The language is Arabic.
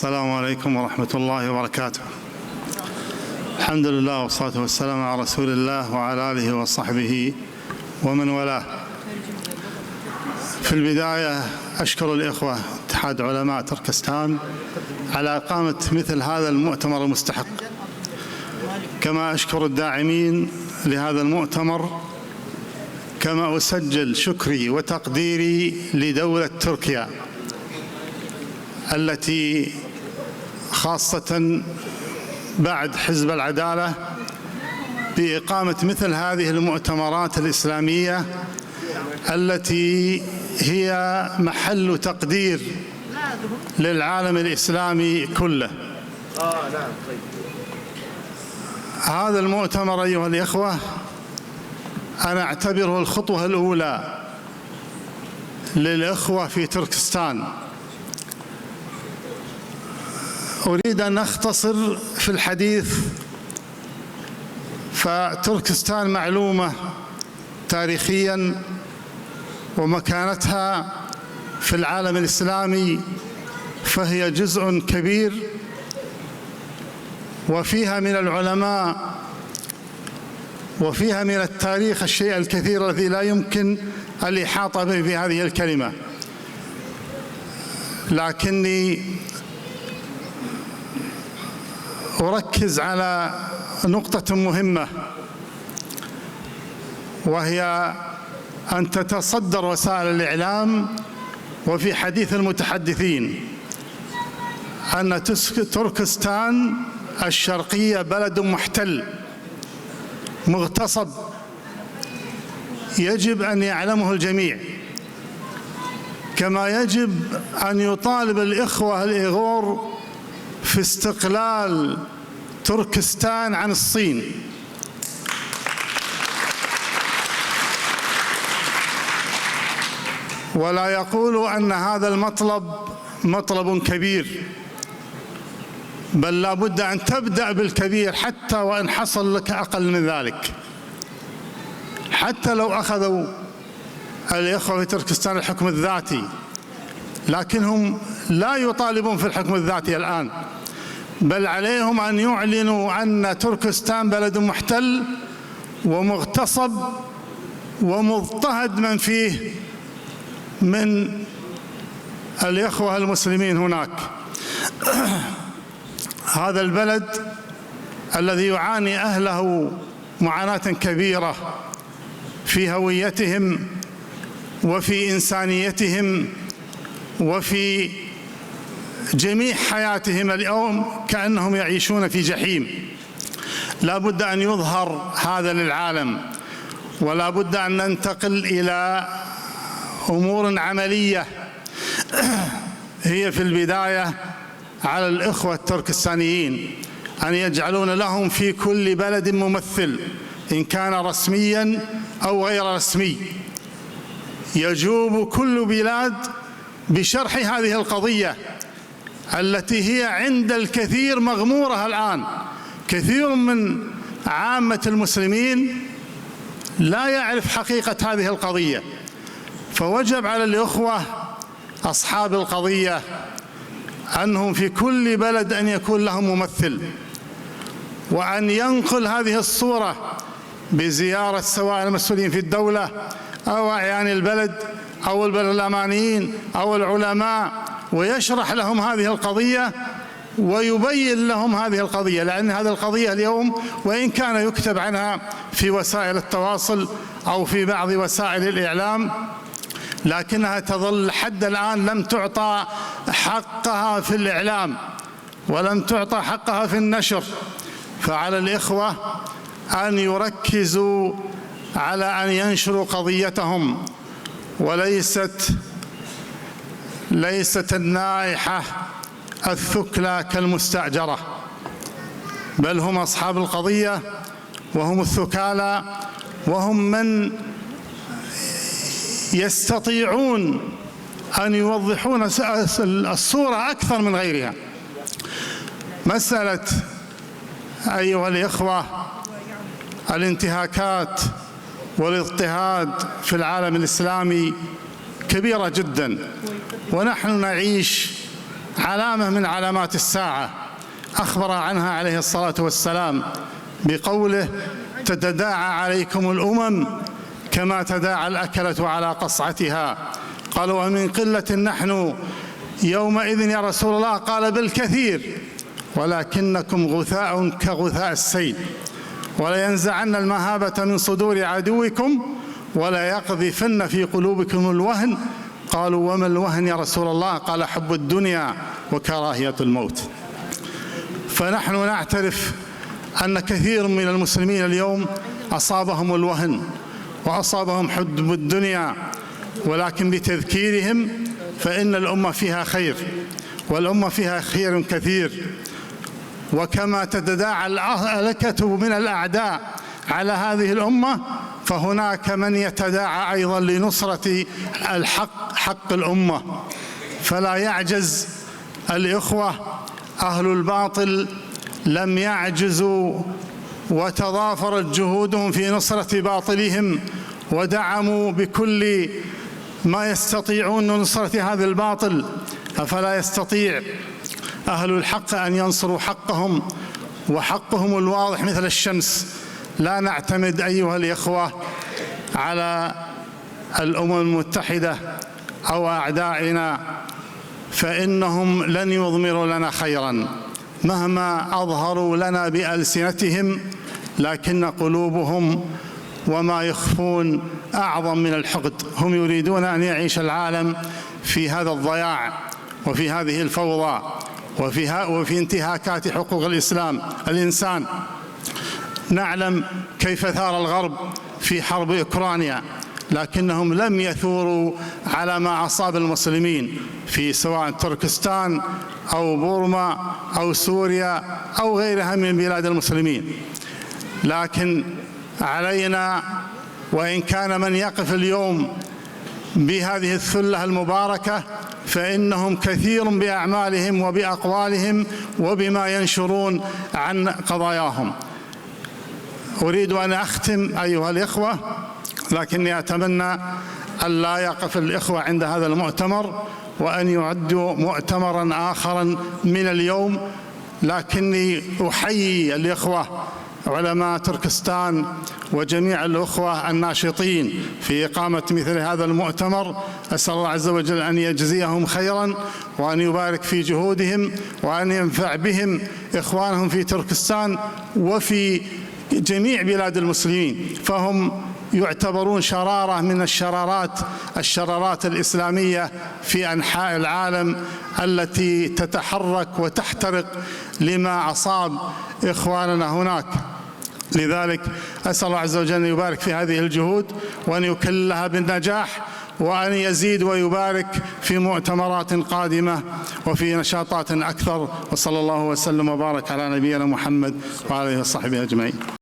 السلام عليكم ورحمة الله وبركاته. الحمد لله والصلاة والسلام على رسول الله وعلى آله وصحبه ومن والاه. في البداية أشكر الإخوة اتحاد علماء تركستان على إقامة مثل هذا المؤتمر المستحق، كما أشكر الداعمين لهذا المؤتمر، كما أسجل شكري وتقديري لدولة تركيا التي خاصة بعد حزب العدالة بإقامة مثل هذه المؤتمرات الإسلامية التي هي محل تقدير للعالم الإسلامي كله. هذا المؤتمر أيها الإخوة أنا أعتبره الخطوة الأولى للإخوة في تركستان. أريد أن أختصر في الحديث، فتركستان معلومة تاريخيا ومكانتها في العالم الإسلامي، فهي جزء كبير وفيها من العلماء وفيها من التاريخ الشيء الكثير الذي لا يمكن الإحاطة به في هذه الكلمة، لكني أركز على نقطة مهمة، وهي أن تتصدر وسائل الإعلام وفي حديث المتحدثين أن تركستان الشرقية بلد محتل مغتصب، يجب أن يعلمه الجميع، كما يجب أن يطالب الإخوة الإيغور في استقلال تركستان عن الصين. ولا يقول أن هذا المطلب مطلب كبير، بل لا بد أن تبدأ بالكبير حتى وإن حصل لك أقل من ذلك. حتى لو أخذوا الإخوة في تركستان الحكم الذاتي، لكنهم لا يطالبون في الحكم الذاتي الآن، بل عليهم أن يعلنوا أن تركستان بلد محتل ومغتصب ومضطهد من فيه من الإخوة المسلمين هناك. هذا البلد الذي يعاني أهله معاناة كبيرة في هويتهم وفي إنسانيتهم وفي جميع حياتهم اليوم، كأنهم يعيشون في جحيم. لا بد أن يظهر هذا للعالم، ولا بد أن ننتقل إلى أمور عملية. هي في البداية على الإخوة التركستانيين أن يجعلون لهم في كل بلد ممثل، إن كان رسميا أو غير رسمي. يجوب كل بلاد بشرح هذه القضية التي هي عند الكثير مغمورة الآن. كثير من عامة المسلمين لا يعرف حقيقة هذه القضية، فوجب على الإخوة أصحاب القضية أنهم في كل بلد أن يكون لهم ممثل، وأن ينقل هذه الصورة بزيارة سواء المسؤولين في الدولة أو أعيان البلد أو البرلمانيين أو العلماء، ويشرح لهم هذه القضية ويبين لهم هذه القضية، لأن هذه القضية اليوم وإن كان يكتب عنها في وسائل التواصل أو في بعض وسائل الإعلام، لكنها تظل حد الآن لم تعطى حقها في الإعلام ولم تعطى حقها في النشر. فعلى الإخوة أن يركزوا على أن ينشروا قضيتهم، وليست النائحة الثكلى كالمستأجرة، بل هم أصحاب القضية وهم الثكالى، وهم من يستطيعون أن يوضحون الصورة أكثر من غيرها. مسألة أيها الإخوة الانتهاكات والاضطهاد في العالم الإسلامي كبيرة جدا، ونحن نعيش علامة من علامات الساعة أخبر عنها عليه الصلاة والسلام بقوله: تتداعى عليكم الأمم كما تداعى الأكلة على قصعتها. قالوا: ومن قلة نحن يومئذ يا رسول الله؟ قال: بالكثير، ولكنكم غثاء كغثاء السيل، ولينزعن المهابة من صدور عدوكم ولا يقذفن في قلوبكم الوهن. قالوا: وما الوهن يا رسول الله؟ قال: حب الدنيا وكراهية الموت. فنحن نعترف أن كثير من المسلمين اليوم أصابهم الوهن وأصابهم حب الدنيا، ولكن بتذكيرهم فإن الأمة فيها خير، والأمة فيها خير كثير. وكما تتداعى الأهلكة من الأعداء على هذه الأمة، فهناك من يتداعى أيضا لنصرة حق الأمة. فلا يعجز الإخوة أهل الباطل، لم يعجزوا وتضافرت جهودهم في نصرة باطلهم، ودعموا بكل ما يستطيعون نصرة هذا الباطل. أفلا يستطيع أهل الحق أن ينصروا حقهم، وحقهم الواضح مثل الشمس؟ لا نعتمد أيها الإخوة على الأمم المتحدة أو أعدائنا، فإنهم لن يضمروا لنا خيراً مهما أظهروا لنا بألسنتهم، لكن قلوبهم وما يخفون أعظم من الحقد. هم يريدون أن يعيش العالم في هذا الضياع وفي هذه الفوضى وفي انتهاكات حقوق الإنسان. نعلم كيف ثار الغرب في حرب أوكرانيا، لكنهم لم يثوروا على ما أصاب المسلمين في سواء تركستان أو بورما أو سوريا أو غيرها من بلاد المسلمين. لكن علينا، وإن كان من يقف اليوم بهذه الثلة المباركة فإنهم كثير بأعمالهم وبأقوالهم وبما ينشرون عن قضاياهم. أريد أن أختم أيها الإخوة، لكني أتمنى أن لا يقف الإخوة عند هذا المؤتمر وأن يعدوا مؤتمرا آخرا من اليوم. لكني أحيي الإخوة علماء تركستان وجميع الأخوة الناشطين في إقامة مثل هذا المؤتمر. أسأل الله عز وجل أن يجزيهم خيرا، وأن يبارك في جهودهم، وأن ينفع بهم إخوانهم في تركستان وفي جميع بلاد المسلمين، فهم يعتبرون شرارة من الشرارات الإسلامية في أنحاء العالم التي تتحرك وتحترق لما أصاب إخواننا هناك. لذلك أسأل الله عز وجل أن يبارك في هذه الجهود، وأن يكللها بالنجاح، وأن يزيد ويبارك في مؤتمرات قادمة وفي نشاطات أكثر. وصلى الله وسلم وبارك على نبينا محمد وعلى آله وصحبه أجمعين.